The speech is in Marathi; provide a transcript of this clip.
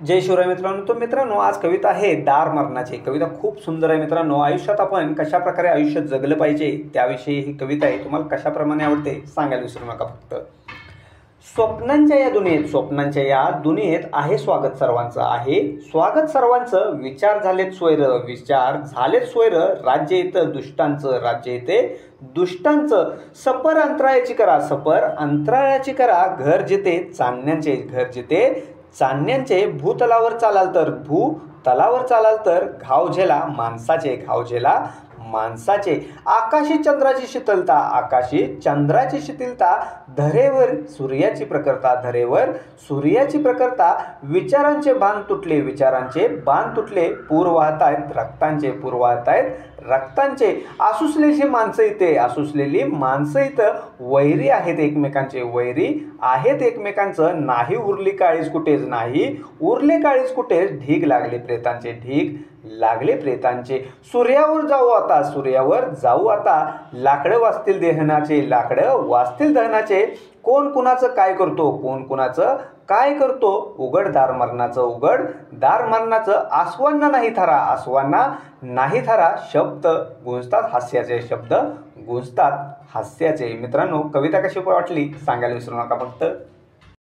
जय शिवराय मित्रांनो. तो मित्रांनो, आज कविता आहे दार मरणाची. कविता खूप सुंदर आहे मित्रांनो. आयुष्यात आपण कशा प्रकारे आयुष्य जगलं पाहिजे त्याविषयी ही कविता आहे. तुम्हाला कशाप्रमाणे आवडते सांगायला विसरू नका. फक्त स्वप्नांच्या या दुनियेत आहे स्वागत सर्वांचं, आहे स्वागत सर्वांचं. विचार झालेत सोयर, राज्य येतं दुष्टांचं. सपर अंतराळाची करा, घर जिथे चांदण्यांचे. भूतलावर चालाल तर घाव झेला माणसाचे. आकाशी चंद्राची शीतलता, धरेवर सूर्याची प्रखरता. विचारांचे बांध तुटले, पूर वाहत आहेत रक्तांचे. आसुसलेली माणसं इथं वैरी आहेत एकमेकांचं. नाही उरले काळीज कुठेच, ढीग लागले प्रेतांचे. सूर्यावर जाऊ आता, लाकडं वाचतील दहनाचे. कोण कुणाचं काय करतो, उघड दार मरणाचं. आसवांना नाही थारा, शब्द गुंजतात हास्याचे. मित्रांनो, कविता कशी वाटली सांगायला विसरू नका. फक्त